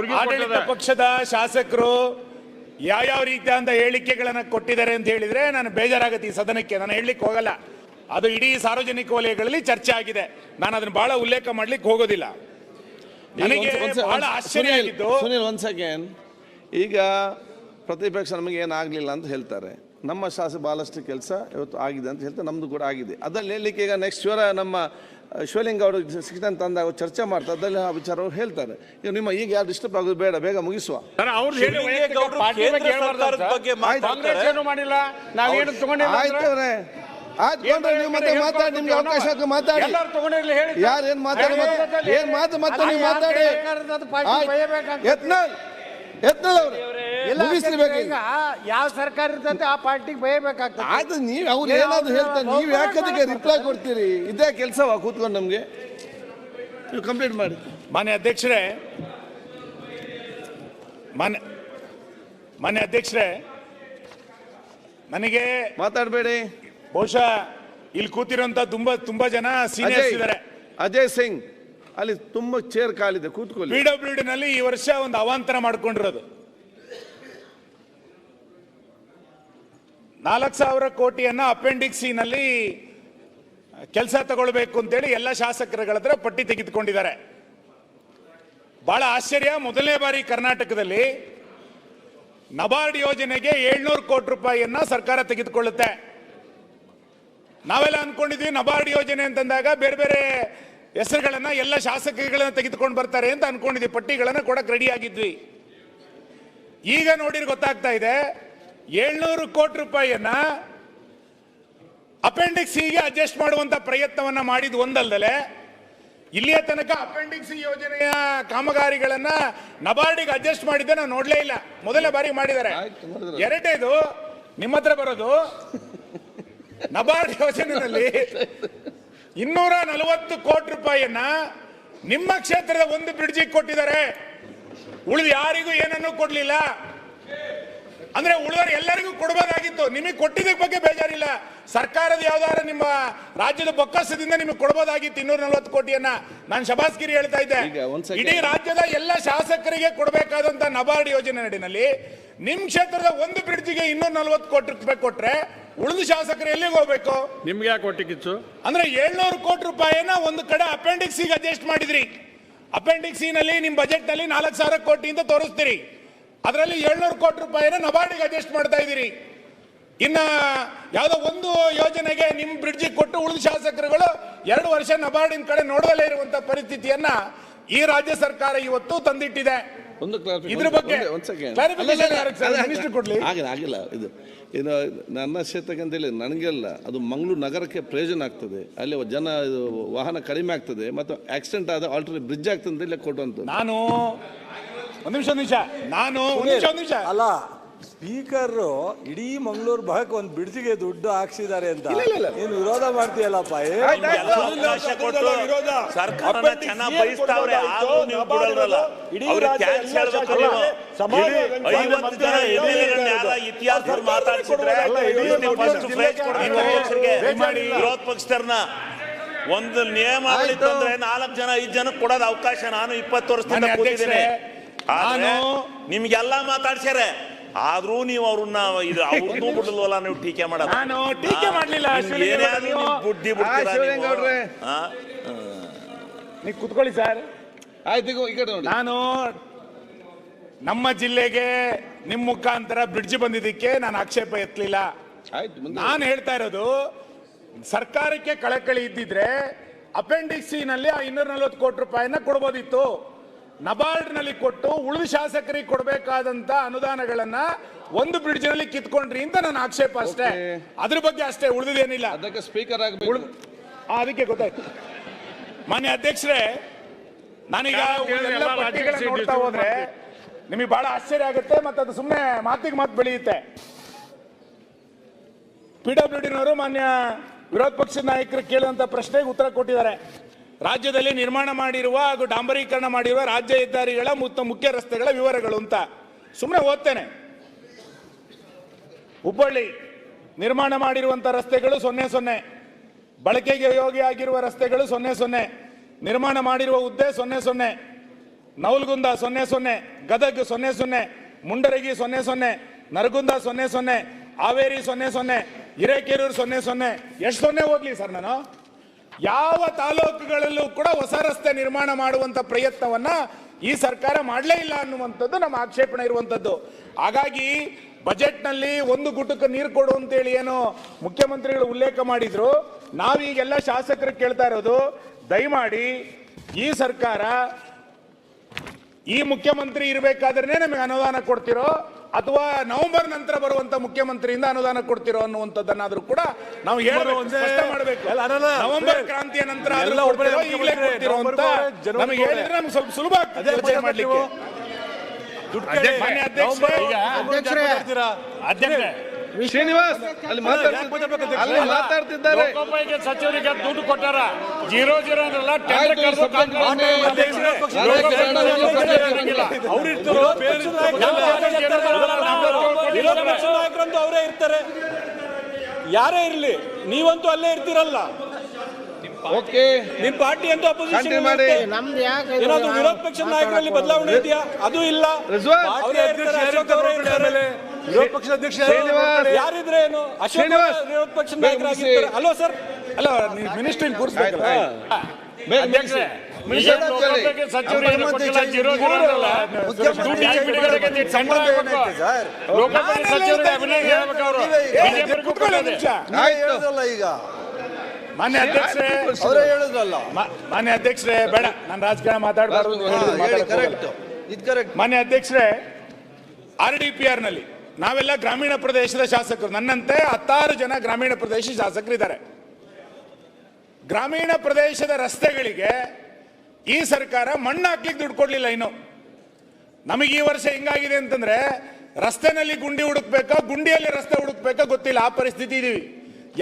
ಆಡಳಿತ ಪಕ್ಷದ ಶಾಸಕರು ಯಾವ ರೀತಿಯಾದ ಹೇಳಿಕೆಗಳನ್ನು ಕೊಟ್ಟಿದ್ದಾರೆ ಅಂತ ಹೇಳಿದ್ರೆ ನಾನು ಬೇಜಾರಾಗುತ್ತೆ ಈ ಸದನಕ್ಕೆ. ನಾನು ಹೇಳಲಿಕ್ಕೆ ಹೋಗಲ್ಲ, ಅದು ಇಡೀ ಸಾರ್ವಜನಿಕ ವಲಯಗಳಲ್ಲಿ ಚರ್ಚೆ ಆಗಿದೆ. ನಾನು ಅದನ್ನು ಬಹಳ ಉಲ್ಲೇಖ ಮಾಡ್ಲಿಕ್ಕೆ ಹೋಗೋದಿಲ್ಲ. ನನಗೆ ಬಹಳ ಆಶ್ಚರ್ಯ ಆಗಿದ್ದು, ಸುನಿಲ್ ಒಂದ್ ಸೆಕೆಂಡ್, ಈಗ ಪ್ರತಿಪಕ್ಷ ನಮಗೆ ಏನಾಗಲಿಲ್ಲ ಅಂತ ಹೇಳ್ತಾರೆ, ನಮ್ಮ ಶಾಸಕ ಬಹಳಷ್ಟು ಕೆಲಸ ಇವತ್ತು ಆಗಿದೆ ಅಂತ ಹೇಳ್ತಾರೆ, ನಮ್ದು ಕೂಡ ಆಗಿದೆ. ಅದರಲ್ಲಿ ಹೇಳಲಿಕ್ಕೆ ಈಗ ನೆಕ್ಸ್ಟ್ ನಮ್ಮ ಶಿವಲಿಂಗ ಅವರು ಶಿಕ್ಷಣ ತಂದಾಗ ಚರ್ಚೆ ಮಾಡ್ತಾರೆ, ಅದರಲ್ಲಿ ಆ ವಿಚಾರವರು ಹೇಳ್ತಾರೆ. ಈಗ ನಿಮ್ಮ ಈಗ ಯಾರು ಡಿಸ್ಟರ್ಬ್ ಆಗೋದು ಬೇಡ, ಬೇಗ ಮುಗಿಸುವ. ಆಯ್ತು, ನೀವು ಮತ್ತೆ ಮಾತಾಡಿ, ನಿಮ್ಗೆ ಅವಕಾಶ ಮಾತಾಡಿ. ಯಾರು ಏನ್ ಮಾತಾಡಿ ಮತ್ತೆ ನೀವು ಮಾತಾಡಿ. ಯಾವ ಸರ್ಕಾರ ಇರ್ತದೆ ಆ ಪಾರ್ಟಿಗೆ ಬಯಬೇಕಾಗ್ತದೆ. ಆಯ್ತು, ನೀವು ಅವ್ರು ಏನಾದ್ರು ಹೇಳ್ತಾರೆ, ನೀವು ಯಾಕದಕ್ಕೆ ರಿಪ್ಲೈ ಕೊಡ್ತೀರಿ? ಇದೇ ಕೆಲಸವಾ ಕೂತ್ಕೊಂಡು ನಮ್ಗೆ? ನೀವು ಕಂಪ್ಲೀಟ್ ಮಾಡಿ. ಮಾನ್ಯ ಅಧ್ಯಕ್ಷರೇ, ನನಗೆ ಮಾತಾಡಬೇಡಿ. ಬಹುಶಃ ಇಲ್ಲಿ ಕೂತಿರೋಂತ ತುಂಬಾ ಜನ ಸೀನಿಯರ್ಸ್ ಇದ್ದಾರೆ. ಅಜಯ್ ಸಿಂಗ್ ಅಲ್ಲಿ ತುಂಬಾ ಚೇರ್ ಕಾಲಿದೆ, ಕೂತ್ಕೊಳ್ಳಿ. PWD ನಲ್ಲಿ ಈ ವರ್ಷ ಒಂದು ಅವಾಂತರ ಮಾಡ್ಕೊಂಡಿರೋದು 4,000 ಕೋಟಿಯನ್ನ ಅಪೆಂಡಿಕ್ಸ್ ಸಿ ನಲ್ಲಿ ಕೆಲಸ ತಗೊಳ್ಬೇಕು ಅಂತೇಳಿ ಎಲ್ಲ ಶಾಸಕರುಗಳ ಹತ್ರ ಪಟ್ಟಿ ತೆಗೆದುಕೊಂಡಿದ್ದಾರೆ. ಬಹಳ ಆಶ್ಚರ್ಯ, ಮೊದಲನೇ ಬಾರಿ ಕರ್ನಾಟಕದಲ್ಲಿ ನಬಾರ್ಡ್ ಯೋಜನೆಗೆ 700 ಕೋಟಿ ರೂಪಾಯಿಯನ್ನ ಸರ್ಕಾರ ತೆಗೆದುಕೊಳ್ಳುತ್ತೆ. ನಾವೆಲ್ಲ ಅನ್ಕೊಂಡಿದ್ವಿ ನಬಾರ್ಡ್ ಯೋಜನೆ ಅಂತಂದಾಗ ಬೇರೆ ಬೇರೆ ಹೆಸರುಗಳನ್ನ ಎಲ್ಲ ಶಾಸಕರುಗಳನ್ನ ತೆಗೆದುಕೊಂಡು ಬರ್ತಾರೆ ಅಂತ ಅನ್ಕೊಂಡಿದ್ವಿ, ಪಟ್ಟಿಗಳನ್ನ ಕೊಡಕ್ ರೆಡಿ ಆಗಿದ್ವಿ. ಈಗ ನೋಡಿದ್ರೆ ಗೊತ್ತಾಗ್ತಾ ಇದೆ 700 ಕೋಟಿ ರೂಪಾಯಿಯನ್ನ ಅಪೆಂಡಿಕ್ಸ್ ಸಿಗೆ ಅಡ್ಜಸ್ಟ್ ಮಾಡುವಂತ ಪ್ರಯತ್ನವನ್ನ ಮಾಡಿದ್ ಒಂದಲ್ಲದೆ, ಇಲ್ಲಿಯ ತನಕ ಅಪೆಂಡಿಕ್ಸ್ ಸಿ ಯೋಜನೆಯ ಕಾಮಗಾರಿಗಳನ್ನ ನಬಾರ್ಡಿಗೆ ಅಡ್ಜಸ್ಟ್ ಮಾಡಿದ್ದೆ ನಾವು ನೋಡ್ಲೇ ಇಲ್ಲ. ಮೊದಲನೇ ಬಾರಿ ಮಾಡಿದ್ದಾರೆ. ಎರಡನೇದು ನಿಮ್ಮ ಹತ್ರ ಬರೋದು, ನಬಾರ್ಡ್ ಯೋಜನೆಯಲ್ಲಿ 240 ಕೋಟಿ ರೂಪಾಯಿಯನ್ನ ನಿಮ್ಮ ಕ್ಷೇತ್ರದ ಒಂದು ಬ್ರಿಡ್ಜಿಗೆ ಕೊಟ್ಟಿದ್ದಾರೆ, ಉಳಿದ ಯಾರಿಗೂ ಏನನ್ನೂ ಕೊಡ್ಲಿಲ್ಲ. ಅಂದ್ರೆ ಉಳಿದವರು ಎಲ್ಲರಿಗೂ ಕೊಡಬಹುದಾಗಿತ್ತು, ನಿಮಗೆ ಕೊಟ್ಟಿದ್ದಕ್ಕೆ ಬಗ್ಗೆ ಬೇಜಾರಿಲ್ಲ. ಸರ್ಕಾರದ ಯಾವ್ದಾರ ನಿಮ್ಮ ರಾಜ್ಯದ ಬೊಕ್ಕಸದಿಂದ ನಿಮಗೆ ಕೊಡಬಹುದಾಗಿತ್ತು 240 ಕೋಟಿಯನ್ನ. ನಾನು ಶಬಾಸ್ಗಿರಿ ಹೇಳ್ತಾ ಇದ್ದೆ, ಇಡೀ ರಾಜ್ಯದ ಎಲ್ಲ ಶಾಸಕರಿಗೆ ಕೊಡಬೇಕಾದಂತ ನಬಾರ್ಡ್ ಯೋಜನೆ ನಡಿನಲ್ಲಿ ನಿಮ್ ಕ್ಷೇತ್ರದ ಒಂದು ಬ್ರಿಡ್ಜಿಗೆ 240 ಕೋಟಿ ರೂಪಾಯಿ ಕೊಟ್ರೆ ಉಳಿದ ಶಾಸಕರು ಎಲ್ಲಿಗೆ ಹೋಗ್ಬೇಕು? ನಿಮ್ಗೆ ಯಾಕೆ ಕೊಟ್ಟಿತ್ತು? ಅಂದ್ರೆ 700 ಕೋಟಿ ರೂಪಾಯಿನ ಒಂದು ಕಡೆ ಅಪೆಂಡಿಕ್ಸ್ ಗೆ ಅಡ್ಜಸ್ಟ್ ಮಾಡಿದ್ರಿ. ಅಪೆಂಡಿಕ್ಸ್ ಸಿ ನಲ್ಲಿ ನಿಮ್ ಬಜೆಟ್ ನಲ್ಲಿ 4,000 ಕೋಟಿ ಅಂತ ತೋರಿಸ್ತೀರಿ, ಅದರಲ್ಲಿ 700 ಕೋಟಿ ರೂಪಾಯಿನ ನಬಾರ್ಡಿಗೆ ಅಡ್ಜಸ್ಟ್ ಮಾಡ್ತಾ ಇದ್ದೀರಿ. ಇನ್ನ ಯಾವ್ದೋ ಒಂದು ಯೋಜನೆಗೆ ನಿಮ್ ಬ್ರಿಡ್ಜಿಗೆ ಕೊಟ್ಟು ಉಳಿದ ಶಾಸಕರುಗಳು 2 ವರ್ಷ ನಬಾರ್ಡಿನ ಕಡೆ ನೋಡದಲ್ಲೇ ಇರುವಂತ ಪರಿಸ್ಥಿತಿಯನ್ನ ಈ ರಾಜ್ಯ ಸರ್ಕಾರ ಇವತ್ತು ತಂದಿಟ್ಟಿದೆ. ಇದ್ರ ಬಗ್ಗೆ ಆಗಿಲ್ಲ. ಇದು ನನ್ನ ಕ್ಷೇತ್ರಕ್ಕೆ ಅಂತೇಳಿ ನನಗೆಲ್ಲ ಅದು ಮಂಗಳೂರು ನಗರಕ್ಕೆ ಪ್ರಯೋಜನ ಆಗ್ತದೆ, ಅಲ್ಲಿ ಜನ ವಾಹನ ಕಡಿಮೆ ಆಗ್ತದೆ ಮತ್ತು ಆಕ್ಸಿಡೆಂಟ್ ಆದ ಆಲ್ಟರ್ನೇಟ್ ಬ್ರಿಡ್ಜ್ ಆಗ್ತದೆ ಅಂತ ಇಲ್ಲಿ ಕೊಡುವಂತ. ನಾನು ಒಂದು ನಿಮಿಷ ಅಲ್ಲ, ಸ್ಪೀಕರ್ ಇಡೀ ಮಂಗಳೂರು ಭಾಗಕ್ಕೆ ಒಂದು ಬ್ರಿಡ್ಜಿಗೆ ದುಡ್ಡು ಹಾಕ್ಸಿದ್ದಾರೆ ಅಂತ ನೀನು ವಿರೋಧ ಮಾಡ್ತೀಯಲ್ಲಪ್ಪ. ಸರ್ಕಾರನ ಚೆನ್ನಾಗಿ ಬಯಸ್ತಾವ್ರೆ, ಆದ್ರೂ ನೀವು ಬಿಡಲ್ರಲ್ಲ. ಅವ್ರಿಗೆ ಥ್ಯಾಂಕ್ಸ್ ಹೇಳ್ಬೇಕು ನೀವು. 50 ಜನ ಇತಿಹಾಸ ಮಾತಾಡ್ಸಿದ್ರೆ ವಿರೋಧ ಪಕ್ಷದವ್ರನ್ನ ಒಂದು ನಿಯಮಾವಳಿ ತಂದ್ರೆ 4 ಜನ 5 ಜನಕ್ಕೆ ಕೊಡೋದು ಅವಕಾಶ. ನಾನು 20 ವರ್ಷದಿಂದ ಕೂತಿದ್ದೇನೆ, ನಿಮ್ಗೆಲ್ಲ ಮಾತಾಡ್ಸ್ಯಾರೆ, ಆದ್ರೂ ನೀವು ಅವ್ರನ್ನ ಇದು ಅವ್ರನ್ನೂ ಬಿಡಲ್ವಲ್ಲ, ನೀವು ಟೀಕೆ ಮಾಡೋದು. ನಾನು ಟೀಕೆ ಮಾಡ್ಲಿಲ್ಲ, ಬುದ್ಧಿ ನೀವು ಕುತ್ಕೊಳ್ಳಿ ಸರ್. ನಾನು ನಮ್ಮ ಜಿಲ್ಲೆಗೆ ನಿಮ್ಮ ಮುಖಾಂತರ ಬ್ರಿಡ್ಜ್ ಬಂದಿದ್ದಕ್ಕೆ ನಾನು ಆಕ್ಷೇಪ ಎತ್ತಲಿಲ್ಲ. ನಾನು ಹೇಳ್ತಾ ಇರೋದು, ಸರ್ಕಾರಕ್ಕೆ ಕಳಕಳಿ ಇದ್ದಿದ್ರೆ ಅಪೆಂಡಿಕ್ಸ್ ಸಿ ನಲ್ಲಿ 240 ಕೋಟಿ ರೂಪಾಯಿನ ಕೊಡ್ಬೋದಿತ್ತು. ನಬಾರ್ಡ್ ನಲ್ಲಿ ಕೊಟ್ಟು ಉಳಿದ ಶಾಸಕರಿಗೆ ಕೊಡಬೇಕಾದಂತ ಅನುದಾನಗಳನ್ನ ಒಂದು ಬ್ರಿಡ್ಜ್ ನಲ್ಲಿ ಕಿತ್ಕೊಂಡ್ರಿ ಅಂತ ನನ್ನ ಆಕ್ಷೇಪ ಅಷ್ಟೇ. ಅದ್ರ ಬಗ್ಗೆ ಅಷ್ಟೇ, ಉಳಿದೇನಿಲ್ಲ. ಅದಕ್ಕೆ ಸ್ಪೀಕರ್ ಅದಕ್ಕೆ ಗೊತ್ತಾಯ್ತು. ಮಾನ್ಯ ಅಧ್ಯಕ್ಷರೇ, ನಾನೀಗ ನೋಡ್ತಾ ಹೋದ್ರೆ ನಿಮಗೆ ಬಹಳ ಆಶ್ಚರ್ಯ ಆಗುತ್ತೆ, ಮತ್ತೆ ಅದು ಸುಮ್ಮನೆ ಮಾತಿಗೆ ಮಾತು ಬೆಳೆಯುತ್ತೆ. PWD ನವರು ಮಾನ್ಯ ವಿರೋಧ ಪಕ್ಷದ ನಾಯಕರು ಕೇಳುವಂತ ಪ್ರಶ್ನೆಗೆ ಉತ್ತರ ಕೊಟ್ಟಿದ್ದಾರೆ. ರಾಜ್ಯದಲ್ಲಿ ನಿರ್ಮಾಣ ಮಾಡಿರುವ ಹಾಗೂ ಡಾಂಬರೀಕರಣ ಮಾಡಿರುವ ರಾಜ್ಯ ಹೆದ್ದಾರಿಗಳ ಮತ್ತು ಮುಖ್ಯ ರಸ್ತೆಗಳ ವಿವರಗಳು ಅಂತ ಸುಮ್ಮನೆ ಓದ್ತೇನೆ. ಹುಬ್ಬಳ್ಳಿ ನಿರ್ಮಾಣ ಮಾಡಿರುವಂತಹ ರಸ್ತೆಗಳು 00, ಬಳಕೆಗೆ ಯೋಗ್ಯ ಆಗಿರುವ ರಸ್ತೆಗಳು 00, ನಿರ್ಮಾಣ ಮಾಡಿರುವ ಹುದ್ದೆ 00, ನವಲ್ಗುಂದ 00, ಗದಗ್ 00, ಮುಂಡರಗಿ 00, ನರಗುಂದ 00, ಹಾವೇರಿ 00, ಹಿರೇಕೆರೂರು 00. ಎಷ್ಟು 0 ಹೋಗ್ಲಿ ಸರ್ ನಾನು? ಯಾವ ತಾಲೂಕುಗಳಲ್ಲೂ ಕೂಡ ಹೊಸ ರಸ್ತೆ ನಿರ್ಮಾಣ ಮಾಡುವಂತ ಪ್ರಯತ್ನವನ್ನ ಈ ಸರ್ಕಾರ ಮಾಡಲೇ ಇಲ್ಲ ಅನ್ನುವಂಥದ್ದು ನಮ್ಮ ಆಕ್ಷೇಪಣೆ ಇರುವಂತದ್ದು. ಹಾಗಾಗಿ ಬಜೆಟ್ ನಲ್ಲಿ ಒಂದು ಗುಟುಕು ನೀರು ಕೊಡು ಅಂತೇಳಿ ಏನು ಮುಖ್ಯಮಂತ್ರಿಗಳು ಉಲ್ಲೇಖ ಮಾಡಿದ್ರು. ನಾವೀಗೆಲ್ಲ ಶಾಸಕರು ಕೇಳ್ತಾ ಇರೋದು, ದಯಮಾಡಿ ಈ ಸರ್ಕಾರ ಈ ಮುಖ್ಯಮಂತ್ರಿ ಇರಬೇಕಾದ್ರೆ ನಮಗೆ ಅನುದಾನ ಕೊಡ್ತಿರೋ ಅಥವಾ ನವೆಂಬರ್ ನಂತರ ಬರುವಂತ ಮುಖ್ಯಮಂತ್ರಿಯಿಂದ ಅನುದಾನ ಕೊಡ್ತಿರೋ ಅನ್ನುವಂಥದ್ದನ್ನಾದ್ರೂ ಕೂಡ ನಾವು ಮಾಡಬೇಕು. ನವೆಂಬರ್ ಕ್ರಾಂತಿಯ ನಂತರ ಈಗಲೇ ಕೊಡ್ತಿರೋ ಅಂತ ನಮಗೆ ಹೇಳಿದ್ರೆ ನಮ್ಗೆ ಸ್ವಲ್ಪ ಸುಲಭ ಆಗ್ತದೆ ಚರ್ಚೆ ಮಾಡ್ಲಿಕ್ಕೆ. ಶ್ರೀನಿವಾಸ್ ಅಲ್ಲಿ ಮಾತಾಡ್ತಿದ್ದಾರೆ. ಸಚಿವರಿಗೆ ದುಡ್ಡು ಕೊಟ್ಟಾರ 0-0 ಅಂದ್ರಲ್ಲ, ಟೆಂಡರ್ ಕರೆದು ನಾಯಕರಂತೂ ಅವರೇ ಇರ್ತಾರೆ. ಯಾರೇ ಇರ್ಲಿ, ನೀವಂತೂ ಅಲ್ಲೇ ಇರ್ತೀರಲ್ಲ. ಓಕೆ, ನಿಮ್ ಪಾರ್ಟಿ ಅಂತೂ ಅಪೋಸಿಷನ್ ಮಾಡಿ. ಏನಾದ್ರು ವಿರೋಧ ಪಕ್ಷ ನಾಯಕರಲ್ಲಿ ಬದಲಾವಣೆ ಇದೆಯಾ? ಅದು ಇಲ್ಲ. ವಿರೋಧ ಪಕ್ಷದ ಅಧ್ಯಕ್ಷ ಯಾರಿದ್ರೆ ಏನು? ಅಶೋಕ್ ವಿರೋಧ ಪಕ್ಷ ನಾಯಕರಾಗಿರ್ತಾರೆ ಅಲ್ವಾ ಸರ್? ಅಲ್ಲ, ಮಿನಿಸ್ಟ್ರಿ ಕೂರಿಸ್ಬೇಕಲ್ಲ. ಮಾನ್ಯ ಅಧ್ಯಕ್ಷರೇ, ಬೇಡ ನಾನು ರಾಜಕಾರಣ ಮಾತಾಡಬಾರ್ದು. ಮಾನ್ಯ ಅಧ್ಯಕ್ಷರೇ, RDPR ನಲ್ಲಿ ನಾವೆಲ್ಲ ಗ್ರಾಮೀಣ ಪ್ರದೇಶದ ಶಾಸಕರು, ನನ್ನಂತೆ 16 ಜನ ಗ್ರಾಮೀಣ ಪ್ರದೇಶ ಶಾಸಕರಿದ್ದಾರೆ. ಗ್ರಾಮೀಣ ಪ್ರದೇಶದ ರಸ್ತೆಗಳಿಗೆ ಈ ಸರ್ಕಾರ ಮಣ್ಣು ಹಾಕ್ಲಿಕ್ಕೆ ದುಡ್ಡು ಕೊಡ್ಲಿಲ್ಲ. ಇನ್ನು ನಮಗೆ ಈ ವರ್ಷ ಹೆಂಗಾಗಿದೆ ಅಂತಂದ್ರೆ, ರಸ್ತೆನಲ್ಲಿ ಗುಂಡಿ ಹುಡುಕ್ಬೇಕಾ, ಗುಂಡಿಯಲ್ಲಿ ರಸ್ತೆ ಹುಡುಕ್ಬೇಕಾ ಗೊತ್ತಿಲ್ಲ, ಆ ಪರಿಸ್ಥಿತಿ ಇದೀವಿ.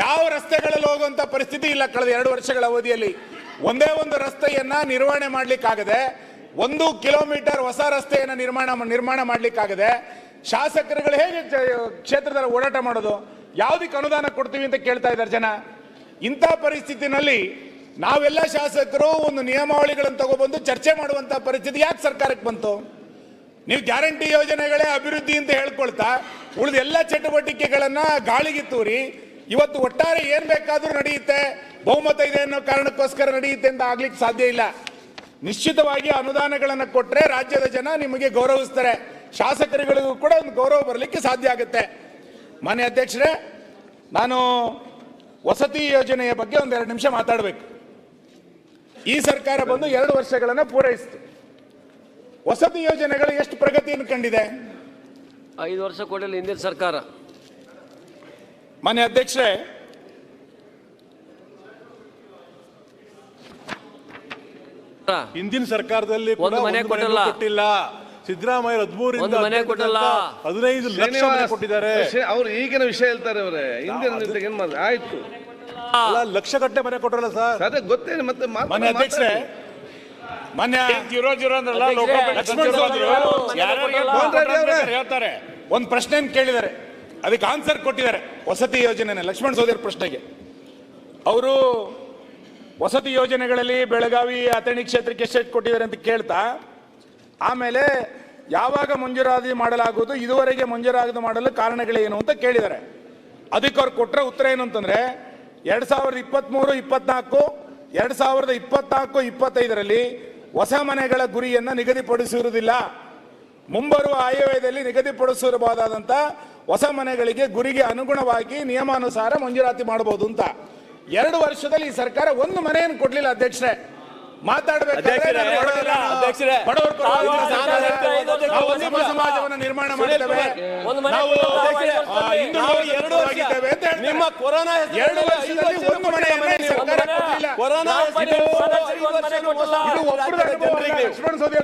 ಯಾವ ರಸ್ತೆಗಳಲ್ಲಿ ಹೋಗುವಂತ ಪರಿಸ್ಥಿತಿ ಇಲ್ಲ. ಕಳೆದ 2 ವರ್ಷಗಳ ಅವಧಿಯಲ್ಲಿ ಒಂದೇ ಒಂದು ರಸ್ತೆಯನ್ನ ನಿರ್ವಹಣೆ ಮಾಡ್ಲಿಕ್ಕಾಗದೆ, 1 ಕಿಲೋಮೀಟರ್ ಹೊಸ ರಸ್ತೆಯನ್ನ ನಿರ್ಮಾಣ ಮಾಡ್ಲಿಕ್ಕಾಗದೆ ಶಾಸಕರುಗಳು ಹೇಗೆ ಕ್ಷೇತ್ರದಲ್ಲಿ ಓಡಾಟ ಮಾಡೋದು? ಯಾವುದಕ್ಕೆ ಅನುದಾನ ಕೊಡ್ತೀವಿ ಅಂತ ಕೇಳ್ತಾ ಇದ್ದಾರೆ ಜನ. ಇಂಥ ಪರಿಸ್ಥಿತಿನಲ್ಲಿ ನಾವೆಲ್ಲ ಶಾಸಕರು ಒಂದು ನಿಯಮಾವಳಿಗಳನ್ನು ತಗೊಬಂದು ಚರ್ಚೆ ಮಾಡುವಂತ ಪರಿಸ್ಥಿತಿ ಯಾಕೆ ಸರ್ಕಾರಕ್ಕೆ ಬಂತು? ನೀವು ಗ್ಯಾರಂಟಿ ಯೋಜನೆಗಳೇ ಅಭಿವೃದ್ಧಿ ಅಂತ ಹೇಳ್ಕೊಳ್ತಾ ಉಳಿದ ಎಲ್ಲ ಚಟುವಟಿಕೆಗಳನ್ನ ಗಾಳಿಗೆ ತೂರಿ ಇವತ್ತು ಒಟ್ಟಾರೆ ಏನ್ ಬೇಕಾದ್ರೂ ನಡೆಯುತ್ತೆ, ಬಹುಮತ ಇದೆ ಅನ್ನೋ ಕಾರಣಕ್ಕೋಸ್ಕರ ನಡೆಯುತ್ತೆ ಅಂತ ಆಗ್ಲಿಕ್ಕೆ ಸಾಧ್ಯ ಇಲ್ಲ. ನಿಶ್ಚಿತವಾಗಿ ಅನುದಾನಗಳನ್ನು ಕೊಟ್ಟರೆ ರಾಜ್ಯದ ಜನ ನಿಮಗೆ ಗೌರವಿಸ್ತಾರೆ, ಶಾಸಕರುಗಳಿಗೂ ಕೂಡ ಒಂದು ಗೌರವ ಬರಲಿಕ್ಕೆ ಸಾಧ್ಯ ಆಗುತ್ತೆ. ಮಾನ್ಯ ಅಧ್ಯಕ್ಷರೇ, ನಾನು ವಸತಿ ಯೋಜನೆಯ ಬಗ್ಗೆ 1-2 ನಿಮಿಷ ಮಾತಾಡಬೇಕು. ಈ ಸರ್ಕಾರ ಬಂದು 2 ವರ್ಷಗಳನ್ನು ಪೂರೈಸಿತು. ವಸತಿ ಯೋಜನೆಗಳು ಎಷ್ಟು ಪ್ರಗತಿಯನ್ನು ಕಂಡಿದೆ? 5 ವರ್ಷ ಕೊಡಲಿ ಹಿಂದಿನ ಸರ್ಕಾರ. ಮಾನ್ಯ ಅಧ್ಯಕ್ಷರೇ, ಹಿಂದಿನ ಸರ್ಕಾರದಲ್ಲಿ ಒಂದು ಮನೆ ಕೊಟ್ಟಿಲ್ಲ. ಸಿದ್ದರಾಮಯ್ಯ 13 ಮನೆ ಕೊಟ್ಟಿಲ್ಲ, 15 ಲಕ್ಷ ಮನೆ ಕೊಟ್ಟಿದ್ದಾರೆ. ಅವ್ರು ಈಗಿನ ವಿಷಯ ಹೇಳ್ತಾರೆ ಅವರೇ, ಹಿಂದಿನ ಏನ್ ಮಾಡಿದ್ರೆ ಆಯ್ತು, ಲಕ್ಷ ಗಟ್ಟಲೆ ಮನೆ ಕೊಟ್ಟರಲ್ಲ ಸರ್. ಅದೇ ಗೊತ್ತೇನು ಮತ್ತೆ. ಮಾನ್ಯ ಅಧ್ಯಕ್ಷರೇ, ಮಾನ್ಯ 0-0 ಅಂದ್ರಲ್ಲ, ಹೇಳ್ತಾರೆ. ಒಂದು ಪ್ರಶ್ನೆ ಕೇಳಿದ್ದಾರೆ, ಅದಕ್ಕೆ ಆನ್ಸರ್ ಕೊಟ್ಟಿದ್ದಾರೆ. ವಸತಿ ಯೋಜನೆ ಲಕ್ಷ್ಮಣ್ ಸೋದರ ಪ್ರಶ್ನೆಗೆ ಅವರು ವಸತಿ ಯೋಜನೆಗಳಲ್ಲಿ ಬೆಳಗಾವಿ ಅಥಣಿ ಕ್ಷೇತ್ರಕ್ಕೆ ಎಷ್ಟು ಕೊಟ್ಟಿದ್ದಾರೆ ಅಂತ ಕೇಳ್ತಾ, ಆಮೇಲೆ ಯಾವಾಗ ಮಂಜೂರಾತಿ ಮಾಡಲಾಗುವುದು, ಇದುವರೆಗೆ ಮಂಜೂರಾತಿ ಮಾಡಲು ಕಾರಣಗಳೇನು ಅಂತ ಕೇಳಿದ್ದಾರೆ. ಅದಕ್ಕೆ ಅವ್ರು ಕೊಟ್ಟರೆ ಉತ್ತರ ಏನು ಅಂತಂದ್ರೆ, 2023-24, 2024-25ರಲ್ಲಿ ಹೊಸ ಮನೆಗಳ ಗುರಿಯನ್ನು ನಿಗದಿಪಡಿಸಿರುವುದಿಲ್ಲ. ಮುಂಬರುವ ಆಯವ್ಯಯದಲ್ಲಿ ನಿಗದಿಪಡಿಸಿರಬಹುದಾದಂಥ ಹೊಸ ಮನೆಗಳಿಗೆ ಗುರಿಗೆ ಅನುಗುಣವಾಗಿ ನಿಯಮಾನುಸಾರ ಮಂಜೂರಾತಿ ಮಾಡಬಹುದು ಅಂತ. 2 ವರ್ಷದಲ್ಲಿ ಈ ಸರ್ಕಾರ ಒಂದು ಮನೆಯನ್ನು ಕೊಡ್ಲಿಲ್ಲ. ಅಧ್ಯಕ್ಷರೇ, ಸಮಾಜವನ್ನು ನಿರ್ಮಾಣ ಮಾಡ್ತೇವೆ, ನಿಮ್ಮ ಕೊರೋನಾ 2 ವರ್ಷದಲ್ಲಿ ಒಂದು ಮನೆಯನ್ನು ಸರ್ಕಾರ ಕೊಡಲಿಲ್ಲ. ಲಕ್ಷ್ಮಣ್ ಸವದಿ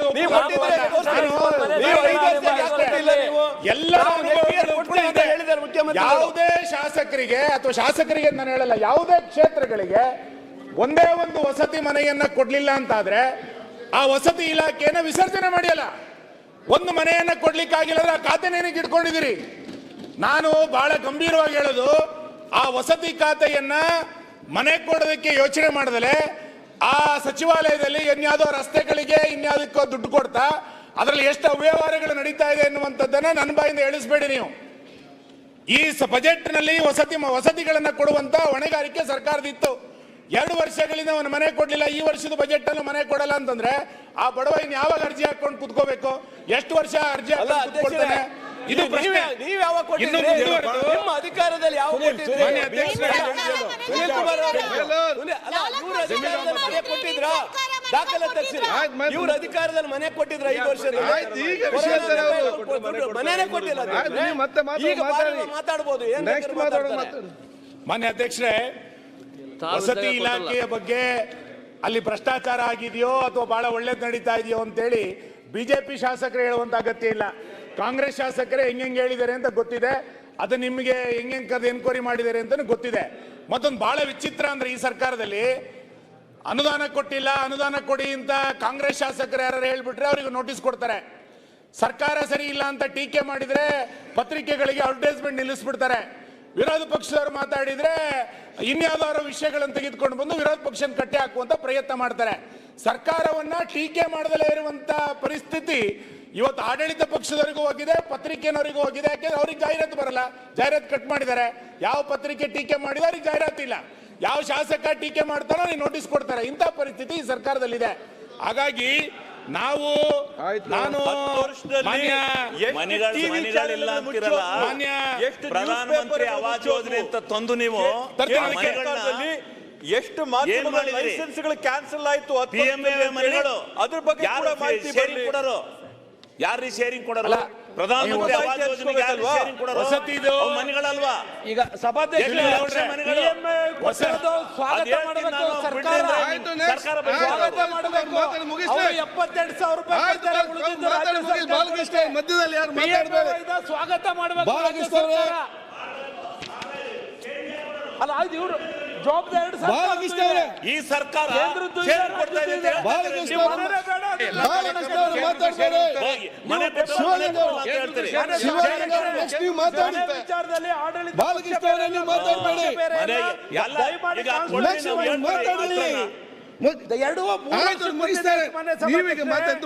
ಎಲ್ಲ ಯಾವುದೇ ಶಾಸಕರಿಗೆ ಅಥವಾ ಶಾಸಕರಿಗೆ ನಾನು ಹೇಳಲ್ಲ, ಯಾವುದೇ ಕ್ಷೇತ್ರಗಳಿಗೆ ಒಂದೇ ಒಂದು ವಸತಿ ಮನೆಯನ್ನ ಕೊಡ್ಲಿಲ್ಲ ಅಂತಾದ್ರೆ ಆ ವಸತಿ ಇಲಾಖೆಯನ್ನ ವಿಸರ್ಜನೆ ಮಾಡಿಯಲ್ಲ. ಒಂದು ಮನೆಯನ್ನ ಕೊಡ್ಲಿಕ್ಕಾಗಿಲ್ಲ ಅಂದ್ರೆ ಆ ಖಾತೆನೇನಕ್ಕೆ ಇಟ್ಕೊಂಡಿದ್ದೀರಿ? ನಾನು ಬಹಳ ಗಂಭೀರವಾಗಿ ಹೇಳೋದು, ಆ ವಸತಿ ಖಾತೆಯನ್ನ ಮನೆ ಕೊಡೋದಕ್ಕೆ ಯೋಚನೆ ಮಾಡದಲೆ ಆ ಸಚಿವಾಲಯದಲ್ಲಿ ಇನ್ಯಾವುದೋ ರಸ್ತೆಗಳಿಗೆ ಇನ್ಯಾವುದಕ್ಕೋ ದುಡ್ಡು ಕೊಡ್ತಾ ಅದರಲ್ಲಿ ಎಷ್ಟು ಅವ್ಯವಹಾರಗಳು ನಡೀತಾ ಇದೆ ಎನ್ನುವಂಥದ್ದನ್ನ ನನ್ನ ಬಾಯಿಂದ ಹೇಳಿಸ್ಬೇಡಿ ನೀವು. ಈ ಬಜೆಟ್ ನಲ್ಲಿ ವಸತಿಗಳನ್ನ ಕೊಡುವಂತ ಹೊಣೆಗಾರಿಕೆ ಸರ್ಕಾರದಿತ್ತು. 2 ವರ್ಷಗಳಿಂದ ಅವನು ಮನೆ ಕೊಡ್ಲಿಲ್ಲ. ಈ ವರ್ಷದ ಬಜೆಟ್ ಅಲ್ಲೂ ಮನೆ ಕೊಡಲ್ಲ ಅಂತಂದ್ರೆ ಆ ಬಡವ ಇನ್ ಯಾವಾಗ ಅರ್ಜಿ ಹಾಕೊಂಡು ಕುತ್ಕೋಬೇಕು? ಎಷ್ಟು ವರ್ಷ ಅರ್ಜಿ ಹಾಕೊಂಡು ಕುತ್ಕೊಳ್ತಾನೆ? ಇದು ಪ್ರಶ್ನೆ. ಇನ್ನು ಮುಂದುವರೆದು ನಿಮ್ಮ ಅಧಿಕಾರದಲ್ಲಿ ಯಾವ ಕೊಟ್ಟಿದ್ರಿ? ಮಾನ್ಯ ಅಧ್ಯಕ್ಷರೇ, ಸುನೀಲ್ ಕುಮಾರ್ ಅವರೇ, ಇವ್ರ ಅಧಿಕಾರದಲ್ಲಿ ಮನೆ ಕೊಟ್ಟಿದ್ರ? ದಾಖಲೆ ತರಿಸಿರಿ. ಇವ್ರ ಅಧಿಕಾರದಲ್ಲಿ ಮನೆ ಕೊಟ್ಟಿದ್ರ 5 ವರ್ಷದಲ್ಲಿ? ಈಗ ವಿಷಯ ಮನೆನೇ ಕೊಟ್ಟಿಲ್ಲ. ಈಗ ಮಾತಾಡ್ಬೋದು. ಏನ್ ಮಾನ್ಯ ಅಧ್ಯಕ್ಷರೇ, ವಸತಿ ಇಲಾಖೆಯ ಬಗ್ಗೆ ಅಲ್ಲಿ ಭ್ರಷ್ಟಾಚಾರ ಆಗಿದೆಯೋ ಅಥವಾ ಬಹಳ ಒಳ್ಳೇದು ನಡೀತಾ ಇದೆಯೋ ಅಂತೇಳಿ ಬಿಜೆಪಿ ಶಾಸಕರು ಹೇಳುವಂತ ಅಗತ್ಯ ಇಲ್ಲ. ಕಾಂಗ್ರೆಸ್ ಶಾಸಕರೇ ಹೆಂಗೆ ಹೇಳಿದ್ದಾರೆ ಅಂತ ಗೊತ್ತಿದೆ. ಅದು ನಿಮಗೆ ಹೆಂಗೆ ಕರೆದು ಎನ್ಕ್ವೈರಿ ಮಾಡಿದ್ದಾರೆ ಅಂತ ಗೊತ್ತಿದೆ. ಮತ್ತೊಂದು ಬಹಳ ವಿಚಿತ್ರ ಅಂದ್ರೆ ಈ ಸರ್ಕಾರದಲ್ಲಿ ಅನುದಾನ ಕೊಟ್ಟಿಲ್ಲ, ಅನುದಾನ ಕೊಡಿ ಅಂತ ಕಾಂಗ್ರೆಸ್ ಶಾಸಕರು ಯಾರು ಹೇಳ್ಬಿಟ್ರೆ ಅವರಿಗೆ ನೋಟಿಸ್ ಕೊಡ್ತಾರೆ. ಸರ್ಕಾರ ಸರಿ ಇಲ್ಲ ಅಂತ ಟೀಕೆ ಮಾಡಿದ್ರೆ ಪತ್ರಿಕೆಗಳಿಗೆ ಅಡ್ವರ್ಟೈಸ್ಮೆಂಟ್ ನಿಲ್ಲಿಸ್ಬಿಡ್ತಾರೆ. ವಿರೋಧ ಪಕ್ಷದವರು ಮಾತಾಡಿದ್ರೆ ಇನ್ಯಾವುದಾದ್ರು ವಿಷಯಗಳನ್ನು ತೆಗೆದುಕೊಂಡು ಬಂದು ವಿರೋಧ ಪಕ್ಷ ಕಟ್ಟಿ ಹಾಕುವಂತ ಪ್ರಯತ್ನ ಮಾಡ್ತಾರೆ. ಸರ್ಕಾರವನ್ನ ಟೀಕೆ ಮಾಡದಲೇ ಇರುವಂತ ಪರಿಸ್ಥಿತಿ ಇವತ್ತು ಆಡಳಿತ ಪಕ್ಷದವರಿಗೂ ಹೋಗಿದೆ, ಪತ್ರಿಕೆನವರಿಗೂ ಹೋಗಿದೆ. ಯಾಕೆಂದ್ರೆ ಅವ್ರಿಗೆ ಜಾಹೀರಾತು ಬರಲ್ಲ, ಜಾಹೀರಾತು ಕಟ್ ಮಾಡಿದ್ದಾರೆ. ಯಾವ ಪತ್ರಿಕೆ ಟೀಕೆ ಮಾಡಿದ್ರೆ ಅವ್ರಿಗೆ ಜಾಹೀರಾತು ಇಲ್ಲ, ಯಾವ ಶಾಸಕ ಟೀಕೆ ಮಾಡ್ತಾರೋ ಅವ್ರಿಗೆ ನೋಟಿಸ್ ಕೊಡ್ತಾರೆ. ಇಂಥ ಪರಿಸ್ಥಿತಿ ಈ ಸರ್ಕಾರದಲ್ಲಿದೆ. ಹಾಗಾಗಿ ನಾನು ಮನೆಗಳಿಲ್ಲ ಅಂತಿರಲ್ಲ, ಪ್ರಧಾನಮಂತ್ರಿ ಆವಾಸ್ ಯೋಜನೆ ಅಂತ ತಂದು ನೀವು ಎಷ್ಟು ಮಾಧ್ಯಮಗಳ ಲೈಸೆನ್ಸ್ಗಳು ಕ್ಯಾನ್ಸಲ್ ಆಯ್ತು, ಮನೆಗಳು ಅದ್ರ ಬಗ್ಗೆ ಶೇರಿಂಗ್ ಕೊಡೋರು ಯಾರು? ಶೇರಿಂಗ್ ಕೊಡಲ್ಲ. ಪ್ರಧಾನಮಂತ್ರಿ ಆವಾಸ್ ಯೋಜನೆಗೆ ಯಾರು ಶೇರಿಂಗ್ ಕೊಡೋರು? ಮನೆಗಳಲ್ವಾ? ಈಗ ಸಭಾಧ್ಯಕ್ಷ ಸ್ವಾಗತ ಮಾಡಬೇಕು ಸರ್ಕಾರ. 72,000 ರೂಪಾಯಿ ಮಧ್ಯದಲ್ಲಿ ಯಾರು ಮಾತಾಡಬೇಡಿ. ಸ್ವಾಗತ ಮಾಡಬೇಕು ಅಲ್ಲ. ಆಯ್ತು, ಇವರು ಜವಾಬ್ದಾರಿ ಈ ಸರ್ಕಾರ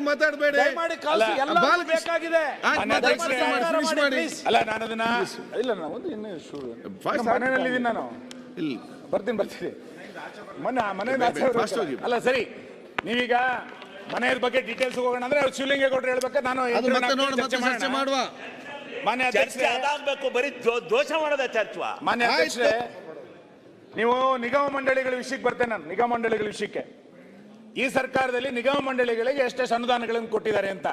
ಮಾತಾಡಬೇಡಿ. ಅಲ್ಲ, ನಾನು ಅದನ್ನ ಇಲ್ಲ, ಮನೆಯಲ್ಲಿದ್ದೀನಿ, ನಾನು ಬರ್ತೀನಿ. ಅಲ್ಲ ಸರಿ, ನೀವೀಗ ಮನೆಯ ಬಗ್ಗೆ ಡೀಟೇಲ್ಸ್ ಹೋಗೋಣ ಅಂದ್ರೆ ಶಿವಲಿಂಗೇಗೌಡರು ಹೇಳ್ಬೇಕು. ನಾನು ಚರ್ಚೆ ಮಾಡುವ. ಮಾನ್ಯ ಅಧ್ಯಕ್ಷರೇ, ಬರೀ ದೋಷ ಮಾಡೋದ ಚರ್ಚೆ. ಮಾನ್ಯ ಅಧ್ಯಕ್ಷರೇ, ನೀವು ನಿಗಮ ಮಂಡಳಿಗಳ ವಿಷಯಕ್ಕೆ ಬರ್ತೇನೆ. ನಾನು ನಿಗಮ ಮಂಡಳಿಗಳ ವಿಷಯಕ್ಕೆ, ಈ ಸರ್ಕಾರದಲ್ಲಿ ನಿಗಮ ಮಂಡಳಿಗಳಿಗೆ ಎಷ್ಟೆಷ್ಟು ಅನುದಾನಗಳನ್ನು ಕೊಟ್ಟಿದ್ದಾರೆ ಅಂತ,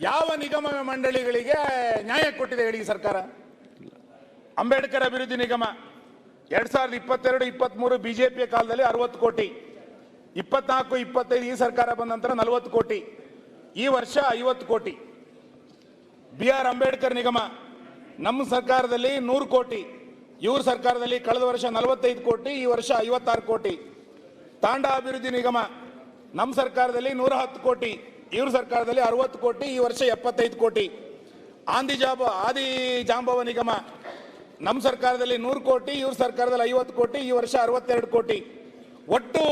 ಯಾವ ನಿಗಮ ಮಂಡಳಿಗಳಿಗೆ ನ್ಯಾಯ ಕೊಟ್ಟಿದೆ ಹೇಳಿ ಈ ಸರ್ಕಾರ? ಅಂಬೇಡ್ಕರ್ ಅಭಿವೃದ್ಧಿ ನಿಗಮ 2022-23 ಬಿಜೆಪಿಯ ಕಾಲದಲ್ಲಿ 60 ಕೋಟಿ, 24-25 ಈ ಸರ್ಕಾರ ಬಂದ ನಂತರ 40 ಕೋಟಿ, ಈ ವರ್ಷ 50 ಕೋಟಿ. BR ಅಂಬೇಡ್ಕರ್ ನಿಗಮ ನಮ್ಮ ಸರ್ಕಾರದಲ್ಲಿ 100 ಕೋಟಿ, ಇವ್ರ ಸರ್ಕಾರದಲ್ಲಿ ಕಳೆದ ವರ್ಷ 45 ಕೋಟಿ, ಈ ವರ್ಷ 56 ಕೋಟಿ. ತಾಂಡ ಅಭಿವೃದ್ಧಿ ನಿಗಮ ನಮ್ಮ ಸರ್ಕಾರದಲ್ಲಿ 110 ಕೋಟಿ, ಇವ್ರ ಸರ್ಕಾರದಲ್ಲಿ 60 ಕೋಟಿ, ಈ ವರ್ಷ 75 ಕೋಟಿ. ಆದಿ ಜಾಂಬವ ನಿಗಮ ನಮ್ಮ ಸರ್ಕಾರದಲ್ಲಿ 100 ಕೋಟಿ, ಇವ್ರ ಸರ್ಕಾರದಲ್ಲಿ 50 ಕೋಟಿ, ಈ ವರ್ಷ 62 ಕೋಟಿ. ಒಟ್ಟು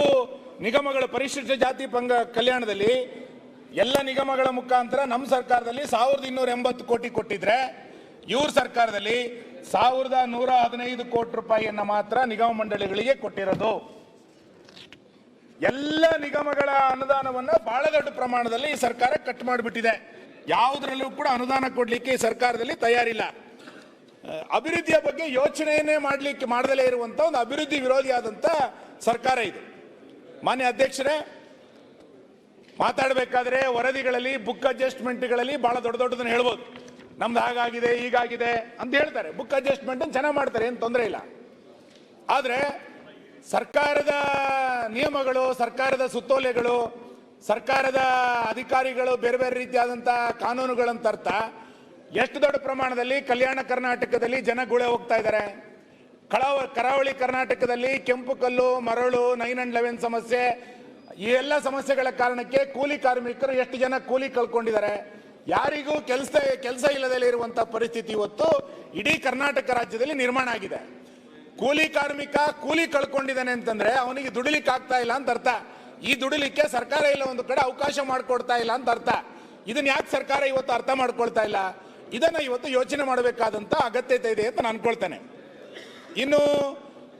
ನಿಗಮಗಳ ಪರಿಶಿಷ್ಟ ಜಾತಿ ಕಲ್ಯಾಣದಲ್ಲಿ ಎಲ್ಲ ನಿಗಮಗಳ ಮುಖಾಂತರ ನಮ್ಮ ಸರ್ಕಾರದಲ್ಲಿ 1280 ಕೋಟಿ ಕೊಟ್ಟಿದ್ರೆ, ಇವ್ರ ಸರ್ಕಾರದಲ್ಲಿ 1115 ಕೋಟಿ ರೂಪಾಯಿಯನ್ನ ಮಾತ್ರ ನಿಗಮ ಮಂಡಳಿಗಳಿಗೆ ಕೊಟ್ಟಿರೋದು. ಎಲ್ಲ ನಿಗಮಗಳ ಅನುದಾನವನ್ನ ಬಹಳ ದೊಡ್ಡ ಪ್ರಮಾಣದಲ್ಲಿ ಈ ಸರ್ಕಾರ ಕಟ್ ಮಾಡಿಬಿಟ್ಟಿದೆ. ಯಾವುದರಲ್ಲೂ ಕೂಡ ಅನುದಾನ ಕೊಡ್ಲಿಕ್ಕೆ ಈ ಸರ್ಕಾರದಲ್ಲಿ ತಯಾರಿಲ್ಲ. ಅಭಿವೃದ್ಧಿಯ ಬಗ್ಗೆ ಯೋಚನೆಯನ್ನೇ ಮಾಡದಲೇ ಇರುವಂತ ಒಂದು ಅಭಿವೃದ್ಧಿ ವಿರೋಧಿಯಾದಂತ ಸರ್ಕಾರ ಇದು. ಮಾನ್ಯ ಅಧ್ಯಕ್ಷರೇ, ಮಾತಾಡಬೇಕಾದ್ರೆ ವರದಿಗಳಲ್ಲಿ ಬುಕ್ ಅಡ್ಜಸ್ಟ್ಮೆಂಟ್ಗಳಲ್ಲಿ ಬಹಳ ದೊಡ್ಡದನ್ನು ಹೇಳ್ಬೋದು. ನಮ್ದು ಹಾಗಾಗಿದೆ ಹೀಗಾಗಿದೆ ಅಂತ ಹೇಳ್ತಾರೆ. ಬುಕ್ ಅಡ್ಜಸ್ಟ್ಮೆಂಟ್ ಚೆನ್ನಾಗಿ ಮಾಡ್ತಾರೆ, ಏನು ತೊಂದರೆ ಇಲ್ಲ. ಆದರೆ ಸರ್ಕಾರದ ನಿಯಮಗಳು, ಸರ್ಕಾರದ ಸುತ್ತೋಲೆಗಳು, ಸರ್ಕಾರದ ಅಧಿಕಾರಿಗಳು ಬೇರೆ ಬೇರೆ ರೀತಿಯಾದಂಥ ಕಾನೂನುಗಳನ್ನು ತರ್ತಾ ಎಷ್ಟು ದೊಡ್ಡ ಪ್ರಮಾಣದಲ್ಲಿ ಕಲ್ಯಾಣ ಕರ್ನಾಟಕದಲ್ಲಿ ಜನ ಗುಳೆ ಹೋಗ್ತಾ ಇದ್ದಾರೆ. ಕರಾವಳಿ ಕರ್ನಾಟಕದಲ್ಲಿ ಕೆಂಪು ಕಲ್ಲು, ಮರಳು, 9/11 ಸಮಸ್ಯೆ, ಈ ಎಲ್ಲ ಸಮಸ್ಯೆಗಳ ಕಾರಣಕ್ಕೆ ಕೂಲಿ ಕಾರ್ಮಿಕರು ಎಷ್ಟು ಜನ ಕೂಲಿ ಕಳ್ಕೊಂಡಿದ್ದಾರೆ. ಯಾರಿಗೂ ಕೆಲಸ ಇಲ್ಲದೆ ಇರುವಂತಹ ಪರಿಸ್ಥಿತಿ ಇವತ್ತು ಇಡೀ ಕರ್ನಾಟಕ ರಾಜ್ಯದಲ್ಲಿ ನಿರ್ಮಾಣ ಆಗಿದೆ. ಕೂಲಿ ಕಾರ್ಮಿಕ ಕೂಲಿ ಕಳ್ಕೊಂಡಿದ್ದಾನೆ ಅಂತಂದ್ರೆ ಅವನಿಗೆ ದುಡಿಲಿಕ್ಕೆ ಆಗ್ತಾ ಇಲ್ಲ ಅಂತ ಅರ್ಥ. ಈ ದುಡಿಲಿಕ್ಕೆ ಸರ್ಕಾರ ಇಲ್ಲ ಒಂದು ಕಡೆ ಅವಕಾಶ ಮಾಡಿಕೊಡ್ತಾ ಇಲ್ಲ ಅಂತ ಅರ್ಥ. ಇದನ್ನ ಯಾಕೆ ಸರ್ಕಾರ ಇವತ್ತು ಅರ್ಥ ಮಾಡ್ಕೊಳ್ತಾ ಇಲ್ಲ? ಇದನ್ನ ಇವತ್ತು ಯೋಚನೆ ಮಾಡಬೇಕಾದಂತ ಅಗತ್ಯತೆ ಇದೆ ಅಂತ ನಾನು ಅನ್ಕೊಳ್ತೇನೆ. ಇನ್ನು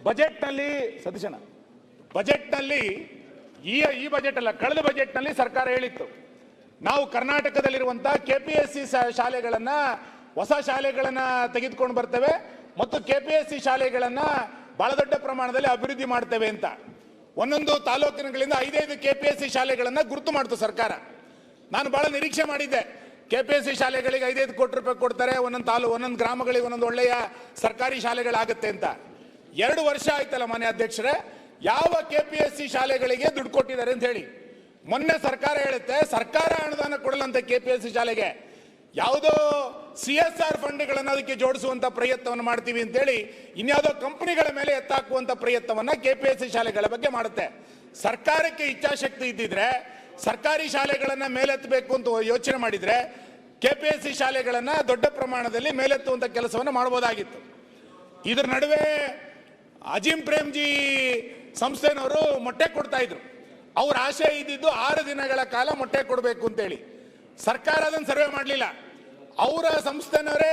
ಬಜೆಟ್ನಲ್ಲಿ ಸತೀಶನ ಬಜೆಟ್ನಲ್ಲಿ ಈ ಬಜೆಟ್ ಅಲ್ಲ, ಕಳೆದ ಬಜೆಟ್ನಲ್ಲಿ ಸರ್ಕಾರ ಹೇಳಿತ್ತು ನಾವು ಕರ್ನಾಟಕದಲ್ಲಿರುವಂತಹ ಕೆಪಿಎಸ್ಸಿ ಶಾಲೆಗಳನ್ನ ಹೊಸ ಶಾಲೆಗಳನ್ನ ತೆಗೆದುಕೊಂಡು ಬರ್ತೇವೆ ಮತ್ತು ಕೆಪಿಎಸ್ಸಿ ಶಾಲೆಗಳನ್ನ ಬಹಳ ದೊಡ್ಡ ಪ್ರಮಾಣದಲ್ಲಿ ಅಭಿವೃದ್ಧಿ ಮಾಡ್ತೇವೆ ಅಂತ. ಒಂದೊಂದು ತಾಲೂಕಿನಗಳಿಂದ 5 ಕೆಪಿಎಸ್ಸಿ ಶಾಲೆಗಳನ್ನ ಗುರುತು ಮಾಡ್ತು ಸರ್ಕಾರ. ನಾನು ಬಹಳ ನಿರೀಕ್ಷೆ ಮಾಡಿದ್ದೆ, ಕೆಪಿಎಸ್ಸಿ ಶಾಲೆಗಳಿಗೆ 5 ಕೋಟಿ ರೂಪಾಯಿ ಕೊಡ್ತಾರೆ, ಒಂದೊಂದು ಗ್ರಾಮಗಳಿಗೆ ಒಂದೊಂದು ಒಳ್ಳೆಯ ಸರ್ಕಾರಿ ಶಾಲೆಗಳಾಗುತ್ತೆ ಅಂತ. 2 ವರ್ಷ ಆಯ್ತಲ್ಲ ಮಾನ್ಯ ಅಧ್ಯಕ್ಷರೇ, ಯಾವ ಕೆಪಿಎಸ್ಸಿ ಶಾಲೆಗಳಿಗೆ ದುಡ್ಡು ಕೊಟ್ಟಿದ್ದಾರೆ ಅಂತ ಹೇಳಿ. ಮೊನ್ನೆ ಸರ್ಕಾರ ಹೇಳುತ್ತೆ ಸರ್ಕಾರ ಅನುದಾನ ಕೊಡಲಂತ ಕೆಪಿಎಸ್ಸಿ ಶಾಲೆಗೆ, ಯಾವುದೋ CSR ಫಂಡ್ಗಳನ್ನು ಅದಕ್ಕೆ ಜೋಡಿಸುವಂತ ಪ್ರಯತ್ನವನ್ನು ಮಾಡ್ತೀವಿ ಅಂತೇಳಿ ಇನ್ಯಾವುದೋ ಕಂಪನಿಗಳ ಮೇಲೆ ಎತ್ತಾಕುವಂತ ಪ್ರಯತ್ನವನ್ನ ಕೆಪಿಎಸ್ಸಿ ಶಾಲೆಗಳ ಬಗ್ಗೆ ಮಾಡುತ್ತೆ. ಸರ್ಕಾರಕ್ಕೆ ಇಚ್ಛಾಶಕ್ತಿ ಇದ್ದಿದ್ರೆ ಸರ್ಕಾರಿ ಶಾಲೆಗಳನ್ನ ಮೇಲೆತ್ತಬೇಕು ಅಂತ ಯೋಚನೆ ಮಾಡಿದ್ರೆ ಕೆಪಿಎಸ್ಸಿ ಶಾಲೆಗಳನ್ನ ದೊಡ್ಡ ಪ್ರಮಾಣದಲ್ಲಿ ಮೇಲೆತ್ತುವಂತ ಕೆಲಸವನ್ನು ಮಾಡಬಹುದಾಗಿತ್ತು. ಇದರ ನಡುವೆ ಅಜೀಂ ಪ್ರೇಮ್ಜಿ ಸಂಸ್ಥೆನವರು ಮೊಟ್ಟೆ ಕೊಡ್ತಾ ಇದ್ರು. ಅವ್ರ ಆಶೆ ಇದ್ದಿದ್ದು 6 ದಿನಗಳ ಕಾಲ ಮೊಟ್ಟೆ ಕೊಡಬೇಕು ಅಂತೇಳಿ. ಸರ್ಕಾರ ಅದನ್ನು ಸರ್ವೆ ಮಾಡಲಿಲ್ಲ. ಅವರ ಸಂಸ್ಥೆನವರೇ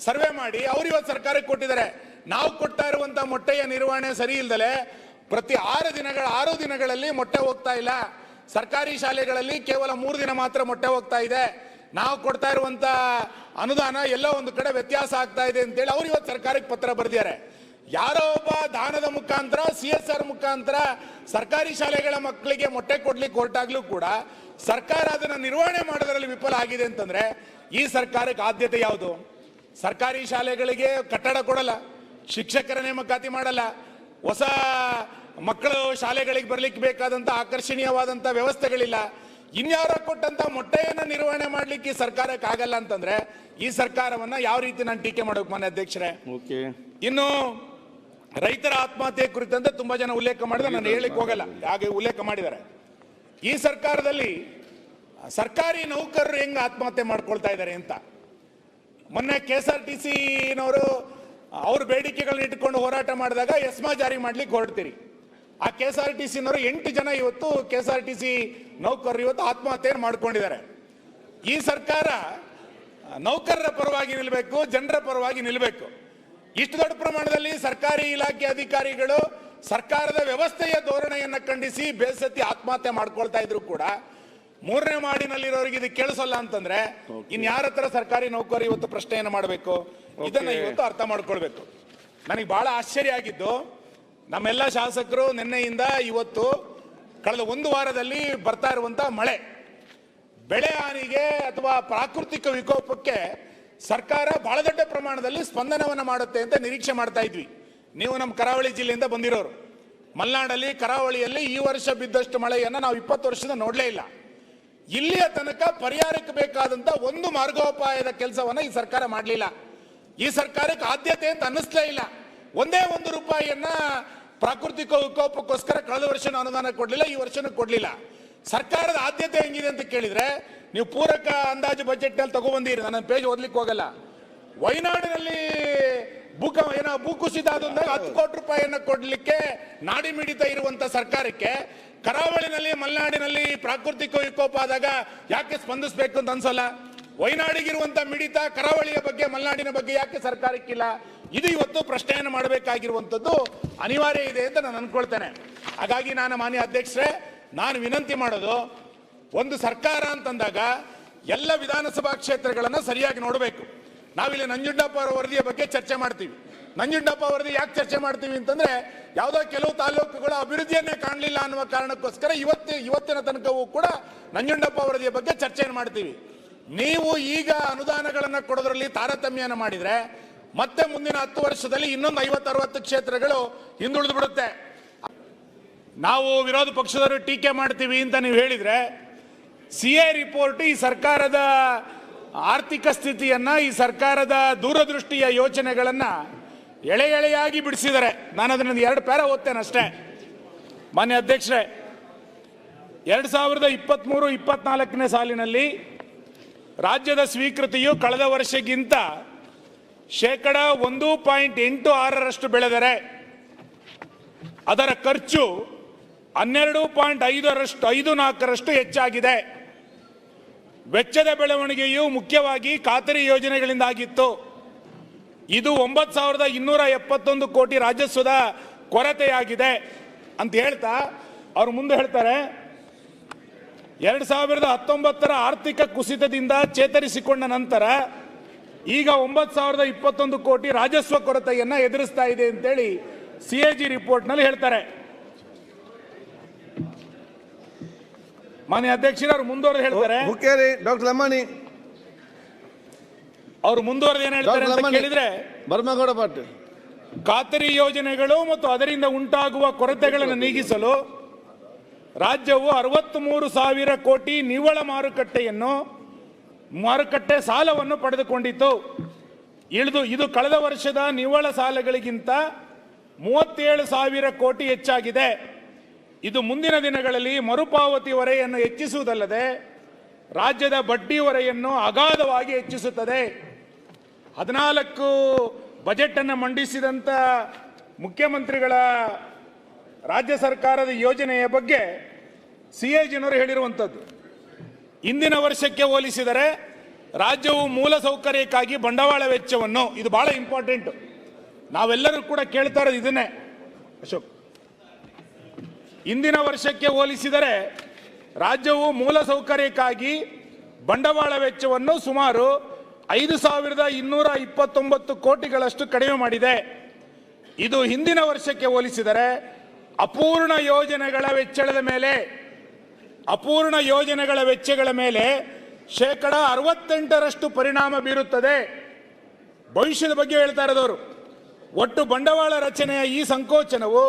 ಸರ್ವೆ ಮಾಡಿ ಅವ್ರು ಇವತ್ತು ಸರ್ಕಾರಕ್ಕೆ ಕೊಟ್ಟಿದ್ದಾರೆ. ನಾವು ಕೊಡ್ತಾ ಇರುವಂತಹ ಮೊಟ್ಟೆಯ ನಿರ್ವಹಣೆ ಸರಿ ಇಲ್ದಲೆ ಪ್ರತಿ 6 ದಿನಗಳಲ್ಲಿ ಮೊಟ್ಟೆ ಹೋಗ್ತಾ ಇಲ್ಲ. ಸರ್ಕಾರಿ ಶಾಲೆಗಳಲ್ಲಿ ಕೇವಲ 3 ದಿನ ಮಾತ್ರ ಮೊಟ್ಟೆ ಹೋಗ್ತಾ ಇದೆ. ನಾವು ಕೊಡ್ತಾ ಇರುವಂತ ಅನುದಾನ ಎಲ್ಲೋ ಒಂದು ಕಡೆ ವ್ಯತ್ಯಾಸ ಆಗ್ತಾ ಇದೆ ಅಂತೇಳಿ ಅವ್ರು ಇವತ್ತು ಸರ್ಕಾರಕ್ಕೆ ಪತ್ರ ಬರೆದಿದ್ದಾರೆ. ಯಾರೋ ಒಬ್ಬ ದಾನದ ಮುಖಾಂತರ CSR ಮುಖಾಂತರ ಸರ್ಕಾರಿ ಶಾಲೆಗಳ ಮಕ್ಕಳಿಗೆ ಮೊಟ್ಟೆ ಕೊಡ್ಲಿಕ್ಕೆ ಹೊರಟಾಗ್ಲೂ ಕೂಡ ಸರ್ಕಾರ ಅದನ್ನ ನಿರ್ವಹಣೆ ಮಾಡೋದ್ರಲ್ಲಿ ವಿಫಲ ಆಗಿದೆ ಅಂತಂದ್ರೆ ಈ ಸರ್ಕಾರಕ್ಕೆ ಆದ್ಯತೆ ಯಾವುದು? ಸರ್ಕಾರಿ ಶಾಲೆಗಳಿಗೆ ಕಟ್ಟಡ ಕೊಡಲ್ಲ, ಶಿಕ್ಷಕರ ನೇಮಕಾತಿ ಮಾಡಲ್ಲ, ಹೊಸ ಮಕ್ಕಳು ಶಾಲೆಗಳಿಗೆ ಬರ್ಲಿಕ್ಕೆ ಬೇಕಾದಂತ ಆಕರ್ಷಣೀಯವಾದಂತ ವ್ಯವಸ್ಥೆಗಳಿಲ್ಲ. ಇನ್ಯಾರೋ ಕೊಟ್ಟಂತ ಮೊಟ್ಟೆಯನ್ನ ನಿರ್ವಹಣೆ ಮಾಡ್ಲಿಕ್ಕೆ ಈ ಸರ್ಕಾರಕ್ಕೆ ಆಗಲ್ಲ ಅಂತಂದ್ರೆ ಈ ಸರ್ಕಾರವನ್ನ ಯಾವ ರೀತಿ ನಾನು ಟೀಕೆ ಮಾಡಬೇಕು ಮಾನ್ಯ ಅಧ್ಯಕ್ಷರೇ? ಇನ್ನು ರೈತರ ಆತ್ಮಹತ್ಯೆ ಕುರಿತಂತೆ ತುಂಬಾ ಜನ ಉಲ್ಲೇಖ ಮಾಡಿದ್ರೆ ನಾನು ಹೇಳಿಕ್ಕೆ ಹೋಗಲ್ಲ, ಹಾಗೆ ಉಲ್ಲೇಖ ಮಾಡಿದ್ದಾರೆ. ಈ ಸರ್ಕಾರದಲ್ಲಿ ಸರ್ಕಾರಿ ನೌಕರರು ಹೆಂಗ್ ಆತ್ಮಹತ್ಯೆ ಮಾಡ್ಕೊಳ್ತಾ ಇದ್ದಾರೆ ಅಂತ ಮೊನ್ನೆ KSRTC ನವರು ಅವ್ರ ಬೇಡಿಕೆಗಳನ್ನ ಇಟ್ಕೊಂಡು ಹೋರಾಟ ಮಾಡಿದಾಗ ಎಸ್ಮಾ ಜಾರಿ ಮಾಡ್ಲಿಕ್ಕೆ ಹೊರಡ್ತೀರಿ. ಆ KSRTC ನವರು 8 ಜನ ಇವತ್ತು KSRTC ನೌಕರರು ಇವತ್ತು ಆತ್ಮಹತ್ಯೆ ಮಾಡ್ಕೊಂಡಿದ್ದಾರೆ. ಈ ಸರ್ಕಾರ ನೌಕರರ ಪರವಾಗಿ ನಿಲ್ಲಬೇಕು, ಜನರ ಪರವಾಗಿ ನಿಲ್ಲಬೇಕು. ಇಷ್ಟು ದೊಡ್ಡ ಪ್ರಮಾಣದಲ್ಲಿ ಸರ್ಕಾರಿ ಇಲಾಖೆ ಅಧಿಕಾರಿಗಳು ಸರ್ಕಾರದ ವ್ಯವಸ್ಥೆಯ ಧೋರಣೆಯನ್ನ ಖಂಡಿಸಿ ಬೇಸತ್ತಿ ಆತ್ಮಹತ್ಯೆ ಮಾಡ್ಕೊಳ್ತಾ ಇದ್ರು ಕೂಡ 3ನೇ ಮಾಡಿನಲ್ಲಿರೋರಿಗೆ ಇದು ಕೇಳಿಸಲ್ಲ ಅಂತಂದ್ರೆ ಇನ್ಯಾರ ಹತ್ರ ಸರ್ಕಾರಿ ನೌಕರಿ ಇವತ್ತು ಪ್ರಶ್ನೆಯನ್ನು ಮಾಡಬೇಕು? ಇದನ್ನ ಇವತ್ತು ಅರ್ಥ ಮಾಡ್ಕೊಳ್ಬೇಕು. ನನಗೆ ಬಹಳ ಆಶ್ಚರ್ಯ ಆಗಿದ್ದು, ನಮ್ಮೆಲ್ಲ ಶಾಸಕರು ನಿನ್ನೆಯಿಂದ ಇವತ್ತು ಕಳೆದ 1 ವಾರದಲ್ಲಿ ಬರ್ತಾ ಇರುವಂತ ಮಳೆ, ಬೆಳೆ ಹಾನಿಗೆ ಅಥವಾ ಪ್ರಾಕೃತಿಕ ವಿಕೋಪಕ್ಕೆ ಸರ್ಕಾರ ಬಹಳ ದೊಡ್ಡ ಪ್ರಮಾಣದಲ್ಲಿ ಸ್ಪಂದನವನ್ನ ಮಾಡುತ್ತೆ ಅಂತ ನಿರೀಕ್ಷೆ ಮಾಡ್ತಾ ಇದ್ವಿ. ನೀವು ನಮ್ಮ ಕರಾವಳಿ ಜಿಲ್ಲೆಯಿಂದ ಬಂದಿರೋರು, ಮಲೆನಾಡಲ್ಲಿ ಕರಾವಳಿಯಲ್ಲಿ ಈ ವರ್ಷ ಬಿದ್ದಷ್ಟು ಮಳೆಯನ್ನ ನಾವು 20 ವರ್ಷದಿಂದ ನೋಡ್ಲೇ ಇಲ್ಲ. ಇಲ್ಲಿಯ ತನಕ ಪರಿಹಾರಕ್ಕೆ ಬೇಕಾದಂತ ಒಂದು ಮಾರ್ಗೋಪಾಯದ ಕೆಲಸವನ್ನ ಈ ಸರ್ಕಾರ ಮಾಡಲಿಲ್ಲ. ಈ ಸರ್ಕಾರಕ್ಕೆ ಆದ್ಯತೆ ಅಂತ ಅನ್ನಿಸ್ಲೇ ಇಲ್ಲ. ಒಂದೇ 1 ರೂಪಾಯಿಯನ್ನ ಪ್ರಾಕೃತಿಕ ವಿಕೋಪಕ್ಕೋಸ್ಕರ ಕಳೆದ ವರ್ಷ ಅನುದಾನ ಕೊಡ್ಲಿಲ್ಲ, ಈ ವರ್ಷನೂ ಕೊಡ್ಲಿಲ್ಲ. ಸರ್ಕಾರದ ಆದ್ಯತೆ ಹೆಂಗಿದೆ ಅಂತ ಕೇಳಿದ್ರೆ ನೀವು ಪೂರಕ ಅಂದಾಜು ಬಜೆಟ್ ನಲ್ಲಿ ತಗೊಬಂದಿರಿ, ನನ್ನ ಪೇಜ್ ಓದ್ಲಿಕ್ಕೆ ಹೋಗಲ್ಲ. ವಯನಾಡಿನಲ್ಲಿ ಭೂಕುಸಿತ ಆದಾಗ 10 ಕೋಟಿ ರೂಪಾಯಿಯನ್ನ ಕೊಡ್ಲಿಕ್ಕೆ ನಾಡಿ ಮಿಡಿತ ಇರುವಂತ ಸರ್ಕಾರಕ್ಕೆ ಕರಾವಳಿನಲ್ಲಿ ಮಲೆನಾಡಿನಲ್ಲಿ ಪ್ರಾಕೃತಿಕ ವಿಕೋಪ ಆದಾಗ ಯಾಕೆ ಸ್ಪಂದಿಸಬೇಕು ಅಂತ ಅನ್ಸಲ್ಲ? ವಯನಾಡಿಗಿರುವಂತ ಮಿಡಿತ ಕರಾವಳಿಯ ಬಗ್ಗೆ ಮಲೆನಾಡಿನ ಬಗ್ಗೆ ಯಾಕೆ ಸರ್ಕಾರಕ್ಕಿಲ್ಲ? ಇದು ಇವತ್ತು ಪ್ರಶ್ನೆಯನ್ನು ಮಾಡಬೇಕಾಗಿರುವಂತದ್ದು ಅನಿವಾರ್ಯ ಇದೆ ಅಂತ ನಾನು ಅನ್ಕೊಳ್ತೇನೆ. ಹಾಗಾಗಿ ನಾನು ಮಾನ್ಯ ಅಧ್ಯಕ್ಷರೇ, ನಾನು ವಿನಂತಿ ಮಾಡೋದು, ಒಂದು ಸರ್ಕಾರ ಅಂತಂದಾಗ ಎಲ್ಲ ವಿಧಾನಸಭಾ ಕ್ಷೇತ್ರಗಳನ್ನ ಸರಿಯಾಗಿ ನೋಡಬೇಕು. ನಾವಿಲ್ಲಿ ನಂಜುಂಡಪ್ಪ ಅವರ ವರದಿಯ ಬಗ್ಗೆ ಚರ್ಚೆ ಮಾಡ್ತೀವಿ. ನಂಜುಂಡಪ್ಪ ವರದಿ ಯಾಕೆ ಚರ್ಚೆ ಮಾಡ್ತೀವಿ ಅಂತಂದ್ರೆ ಯಾವುದೋ ಕೆಲವು ತಾಲೂಕುಗಳ ಅಭಿವೃದ್ಧಿಯನ್ನೇ ಕಾಣಲಿಲ್ಲ ಅನ್ನುವ ಕಾರಣಕ್ಕೋಸ್ಕರ ಇವತ್ತಿನ ತನಕವೂ ಕೂಡ ನಂಜುಂಡಪ್ಪ ವರದಿಯ ಬಗ್ಗೆ ಚರ್ಚೆಯನ್ನು ಮಾಡ್ತೀವಿ. ನೀವು ಈಗ ಅನುದಾನಗಳನ್ನ ಕೊಡೋದ್ರಲ್ಲಿ ತಾರತಮ್ಯನ ಮಾಡಿದ್ರೆ ಮತ್ತೆ ಮುಂದಿನ 10 ವರ್ಷದಲ್ಲಿ ಇನ್ನೊಂದು 50-60 ಕ್ಷೇತ್ರಗಳು ಹಿಂದುಳಿದು ಬಿಡುತ್ತೆ. ನಾವು ವಿರೋಧ ಪಕ್ಷದವರು ಟೀಕೆ ಮಾಡ್ತೀವಿ ಅಂತ ನೀವು ಹೇಳಿದ್ರೆ CA ರಿಪೋರ್ಟ್ ಈ ಸರ್ಕಾರದ ಆರ್ಥಿಕ ಸ್ಥಿತಿಯನ್ನ, ಈ ಸರ್ಕಾರದ ದೂರದೃಷ್ಟಿಯ ಯೋಚನೆಗಳನ್ನ ಎಳೆ ಎಳೆಯಾಗಿ ಬಿಡಿಸಿದ್ದಾರೆ. ನಾನು ಅದನ್ನ 2 ಪ್ಯಾರ ಓದ್ತೇನೆ ಅಷ್ಟೇ. ಮಾನ್ಯ ಅಧ್ಯಕ್ಷರೇ, 2023-24ನೇ ಸಾಲಿನಲ್ಲಿ ರಾಜ್ಯದ ಸ್ವೀಕೃತಿಯು ಕಳೆದ ವರ್ಷಕ್ಕಿಂತ ಶೇಕಡ 1.86 ಬೆಳೆದರೆ ಅದರ ಖರ್ಚು 12.54 ಹೆಚ್ಚಾಗಿದೆ. ವೆಚ್ಚದ ಬೆಳವಣಿಗೆಯು ಮುಖ್ಯವಾಗಿ ಖಾತರಿ ಯೋಜನೆಗಳಿಂದಾಗಿತ್ತು. ಇದು 9,271 ಕೋಟಿ ರಾಜಸ್ವದ ಕೊರತೆಯಾಗಿದೆ ಅಂತ ಹೇಳ್ತಾ ಅವರು ಮುಂದೆ ಹೇಳ್ತಾರೆ, 2019ರ ಆರ್ಥಿಕ ಕುಸಿತದಿಂದ ಚೇತರಿಸಿಕೊಂಡ ನಂತರ ಈಗ 9,021 ಕೋಟಿ ರಾಜಸ್ವ ಕೊರತೆಯನ್ನ ಎದುರಿಸ್ತಾ ಇದೆ ಅಂತೇಳಿ CAG ರಿಪೋರ್ಟ್ನಲ್ಲಿ ಹೇಳ್ತಾರೆ. ಮಾನ್ಯ ಅಧ್ಯಕ್ಷರು ಅವರು ಮುಂದುವರೆದು ಹೇಳ್ತಾರೆ, ಹುಕ್ಕೇರಿ ಡಾಕ್ಟರ್ ಲಮಾಣಿ ಅವರು ಮುಂದುವರೆದು ಏನ್ ಹೇಳ್ತಾರೆ ಅಂತ ಕೇಳಿದ್ರೆ, ಬರ್ಮಗೌಡ ಭಟ್, ಖಾತರಿ ಯೋಜನೆಗಳು ಮತ್ತು ಅದರಿಂದ ಉಂಟಾಗುವ ಕೊರತೆಗಳನ್ನು ನೀಗಿಸಲು ರಾಜ್ಯವು 63,000 ಕೋಟಿ ನಿವ್ವಳ ಮಾರುಕಟ್ಟೆ ಸಾಲವನ್ನು ಪಡೆದುಕೊಂಡಿತು. ಇದು ಕಳೆದ ವರ್ಷದ ನಿವ್ವಳ ಸಾಲಗಳಿಗಿಂತ 37,000 ಕೋಟಿ ಹೆಚ್ಚಾಗಿದೆ. ಇದು ಮುಂದಿನ ದಿನಗಳಲ್ಲಿ ಮರುಪಾವತಿ ಹೊರೆಯನ್ನು ಹೆಚ್ಚಿಸುವುದಲ್ಲದೆ ರಾಜ್ಯದ ಬಡ್ಡಿ ಹೊರೆಯನ್ನು ಅಗಾಧವಾಗಿ ಹೆಚ್ಚಿಸುತ್ತದೆ. 14 ಬಜೆಟ್ ಅನ್ನು ಮಂಡಿಸಿದಂತ ಮುಖ್ಯಮಂತ್ರಿಗಳ ರಾಜ್ಯ ಸರ್ಕಾರದ ಯೋಜನೆಯ ಬಗ್ಗೆ CAGನವರು ಹೇಳಿರುವಂಥದ್ದು, ಇಂದಿನ ವರ್ಷಕ್ಕೆ ಹೋಲಿಸಿದರೆ ರಾಜ್ಯವು ಮೂಲ ಸೌಕರ್ಯಕ್ಕಾಗಿ ಬಂಡವಾಳ ವೆಚ್ಚವನ್ನು, ಇದು ಬಹಳ ಇಂಪಾರ್ಟೆಂಟ್, ನಾವೆಲ್ಲರೂ ಕೂಡ ಕೇಳ್ತಾ ಇರೋದು ಇದನ್ನೇ ಅಶೋಕ್, ಇಂದಿನ ವರ್ಷಕ್ಕೆ ಹೋಲಿಸಿದರೆ ರಾಜ್ಯವು ಮೂಲ ಸೌಕರ್ಯಕ್ಕಾಗಿ ಬಂಡವಾಳ ವೆಚ್ಚವನ್ನು ಸುಮಾರು 5,229 ಕೋಟಿಗಳಷ್ಟು ಕಡಿಮೆ ಮಾಡಿದೆ. ಇದು ಹಿಂದಿನ ವರ್ಷಕ್ಕೆ ಹೋಲಿಸಿದರೆ ಅಪೂರ್ಣ ಯೋಜನೆಗಳ ವೆಚ್ಚಗಳ ಮೇಲೆ ಶೇಕಡ 68ರಷ್ಟು ಪರಿಣಾಮ ಬೀರುತ್ತದೆ. ಭವಿಷ್ಯದ ಬಗ್ಗೆ ಹೇಳ್ತಾ ಇರೋದವರು, ಒಟ್ಟು ಬಂಡವಾಳ ರಚನೆಯ ಈ ಸಂಕೋಚನವು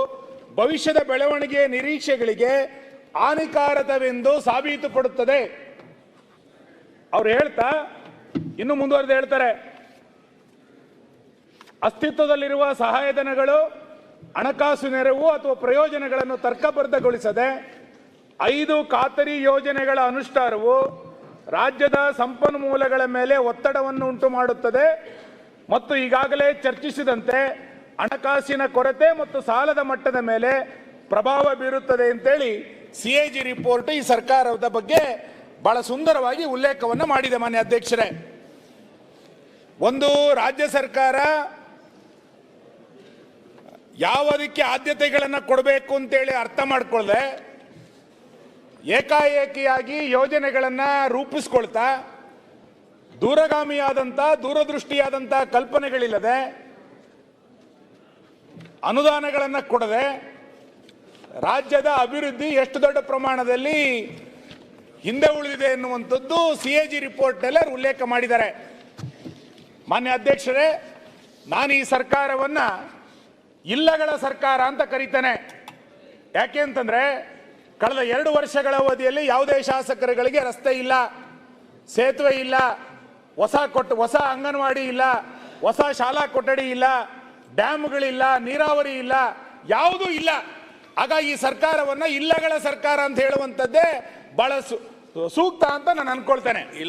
ಭವಿಷ್ಯದ ಬೆಳವಣಿಗೆಯ ನಿರೀಕ್ಷೆಗಳಿಗೆ ಹಾನಿಕಾರಕವೆಂದು ಸಾಬೀತುಪಡುತ್ತದೆ. ಅವ್ರು ಹೇಳ್ತಾ ಇನ್ನು ಮುಂದುವರೆದು ಹೇಳ್ತಾರೆ, ಅಸ್ತಿತ್ವದಲ್ಲಿರುವ ಸಹಾಯಧನಗಳು, ಹಣಕಾಸು ನೆರವು ಅಥವಾ ಪ್ರಯೋಜನಗಳನ್ನು ತರ್ಕಬದ್ಧಗೊಳಿಸದೆ 5 ಖಾತರಿ ಯೋಜನೆಗಳ ಅನುಷ್ಠಾನವು ರಾಜ್ಯದ ಸಂಪನ್ಮೂಲಗಳ ಮೇಲೆ ಒತ್ತಡವನ್ನು ಉಂಟು ಮಾಡುತ್ತದೆ ಮತ್ತು ಈಗಾಗಲೇ ಚರ್ಚಿಸಿದಂತೆ ಹಣಕಾಸಿನ ಕೊರತೆ ಮತ್ತು ಸಾಲದ ಮಟ್ಟದ ಮೇಲೆ ಪ್ರಭಾವ ಬೀರುತ್ತದೆ ಅಂತೇಳಿ CAG ರಿಪೋರ್ಟ್ ಈ ಸರ್ಕಾರದ ಬಗ್ಗೆ ಬಹಳ ಸುಂದರವಾಗಿ ಉಲ್ಲೇಖವನ್ನು ಮಾಡಿದೆ. ಮಾನ್ಯ ಅಧ್ಯಕ್ಷರೇ, ಒಂದು ರಾಜ್ಯ ಸರ್ಕಾರ ಯಾವುದಕ್ಕೆ ಆದ್ಯತೆಗಳನ್ನು ಕೊಡಬೇಕು ಅಂತೇಳಿ ಅರ್ಥ ಮಾಡ್ಕೊಳ್ಳದೆ ಏಕಾಏಕಿಯಾಗಿ ಯೋಜನೆಗಳನ್ನು ರೂಪಿಸ್ಕೊಳ್ತಾ ದೂರದೃಷ್ಟಿಯಾದಂಥ ಕಲ್ಪನೆಗಳಿಲ್ಲದೆ ಅನುದಾನಗಳನ್ನು ಕೊಡದೆ ರಾಜ್ಯದ ಅಭಿವೃದ್ಧಿ ಎಷ್ಟು ದೊಡ್ಡ ಪ್ರಮಾಣದಲ್ಲಿ ಹಿಂದೆ ಉಳಿದಿದೆ ಎನ್ನುವಂಥದ್ದು CAG ರಿಪೋರ್ಟ್ನಲ್ಲೇ ಉಲ್ಲೇಖ ಮಾಡಿದ್ದಾರೆ. ಮಾನ್ಯ ಅಧ್ಯಕ್ಷರೇ, ನಾನು ಈ ಸರ್ಕಾರವನ್ನ ಇಲ್ಲಗಳ ಸರ್ಕಾರ ಅಂತ ಕರೀತೇನೆ. ಯಾಕೆ ಅಂತಂದ್ರೆ ಕಳೆದ 2 ವರ್ಷಗಳ ಅವಧಿಯಲ್ಲಿ ಯಾವುದೇ ಶಾಸಕರುಗಳಿಗೆ ರಸ್ತೆ ಇಲ್ಲ, ಸೇತುವೆ ಇಲ್ಲ, ಹೊಸ ಅಂಗನವಾಡಿ ಇಲ್ಲ, ಹೊಸ ಶಾಲಾ ಕೊಠಡಿ ಇಲ್ಲ, ಡ್ಯಾಮ್ಗಳಿಲ್ಲ, ನೀರಾವರಿ ಇಲ್ಲ, ಯಾವುದೂ ಇಲ್ಲ. ಆಗ ಈ ಸರ್ಕಾರವನ್ನ ಇಲ್ಲಗಳ ಸರ್ಕಾರ ಅಂತ ಹೇಳುವಂಥದ್ದೇ ಬಹಳ ಸೂಕ್ತ ಅಂತ ನಾನು ಅನ್ಕೊಳ್ತೇನೆ.